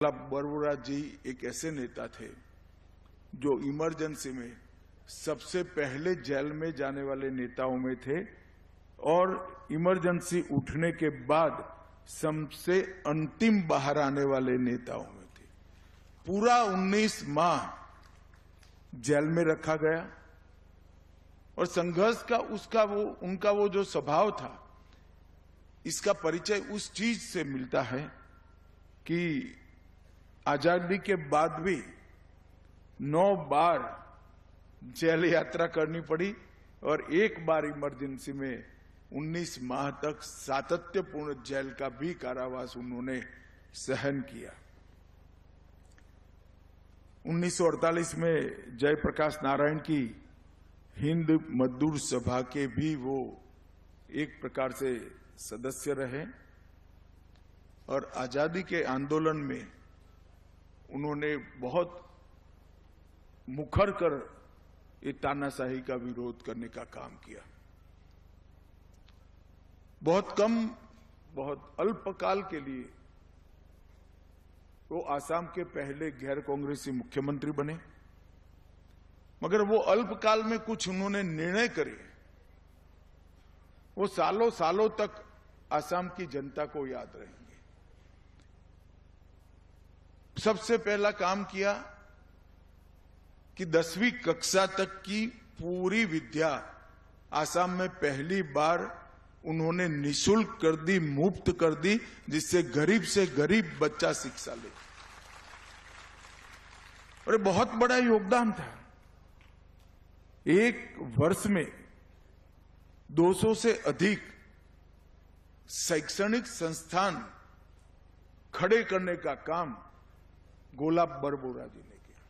बरबुरा जी एक ऐसे नेता थे जो इमरजेंसी में सबसे पहले जेल में जाने वाले नेताओं में थे और इमरजेंसी उठने के बाद सबसे अंतिम बाहर आने वाले नेताओं में थे। पूरा 19 माह जेल में रखा गया और संघर्ष का उनका वो जो स्वभाव था, इसका परिचय उस चीज से मिलता है कि आजादी के बाद भी 9 बार जेल यात्रा करनी पड़ी और एक बार इमरजेंसी में 19 माह तक सातत्यपूर्ण जेल का भी कारावास उन्होंने सहन किया। 1948 में जयप्रकाश नारायण की हिंद मजदूर सभा के भी वो एक प्रकार से सदस्य रहे और आजादी के आंदोलन में उन्होंने बहुत मुखर कर ये तानाशाही का विरोध करने का काम किया। बहुत अल्पकाल के लिए वो आसाम के पहले गैर कांग्रेसी मुख्यमंत्री बने, मगर वो अल्पकाल में कुछ उन्होंने निर्णय करे, वो सालों सालों तक आसाम की जनता को याद रहेंगे। सबसे पहला काम किया कि 10वीं कक्षा तक की पूरी विद्या आसाम में पहली बार उन्होंने निःशुल्क कर दी, मुफ्त कर दी, जिससे गरीब से गरीब बच्चा शिक्षा ले। और ये बहुत बड़ा योगदान था। एक वर्ष में 200 से अधिक शैक्षणिक संस्थान खड़े करने का काम गोला बरबुरा जी ने किया।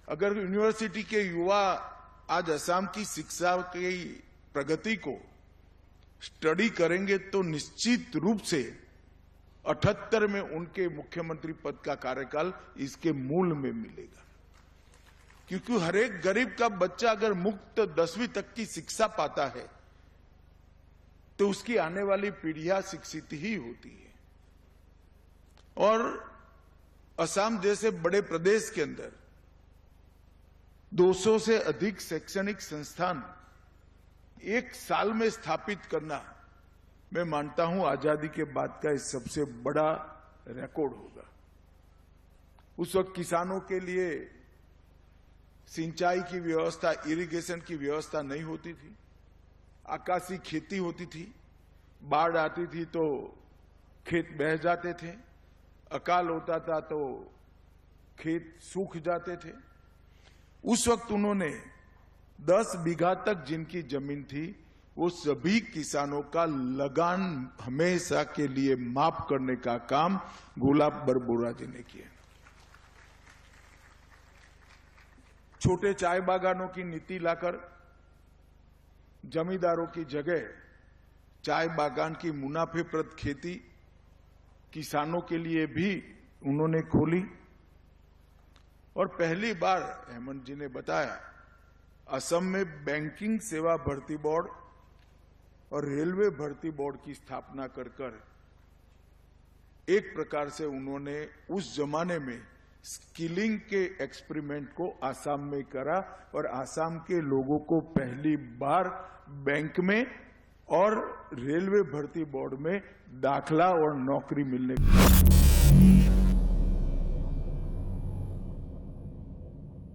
अगर यूनिवर्सिटी के युवा आज असम की शिक्षा की प्रगति को स्टडी करेंगे तो निश्चित रूप से 78 में उनके मुख्यमंत्री पद का कार्यकाल इसके मूल में मिलेगा, क्योंकि हर एक गरीब का बच्चा अगर मुफ्त 10वीं तक की शिक्षा पाता है तो उसकी आने वाली पीढ़ियां शिक्षित ही होती है। और असम जैसे बड़े प्रदेश के अंदर 200 से अधिक शैक्षणिक संस्थान एक साल में स्थापित करना, मैं मानता हूं आजादी के बाद का इस सबसे बड़ा रिकॉर्ड होगा। उस वक्त किसानों के लिए सिंचाई की व्यवस्था, इरिगेशन की व्यवस्था नहीं होती थी। आकाशी खेती होती थी, बाढ़ आती थी तो खेत बह जाते थे, अकाल होता था तो खेत सूख जाते थे। उस वक्त उन्होंने 10 बीघा तक जिनकी जमीन थी वो सभी किसानों का लगान हमेशा के लिए माफ करने का काम गोला बरबुरा जी ने किया। छोटे चाय बागानों की नीति लाकर जमींदारों की जगह चाय बागान की मुनाफेप्रद खेती किसानों के लिए भी उन्होंने खोली। और पहली बार हेमंत जी ने बताया, असम में बैंकिंग सेवा भर्ती बोर्ड और रेलवे भर्ती बोर्ड की स्थापना कर एक प्रकार से उन्होंने उस जमाने में स्किलिंग के एक्सपेरिमेंट को आसाम में करा और आसाम के लोगों को पहली बार बैंक में और रेलवे भर्ती बोर्ड में दाखला और नौकरी मिलने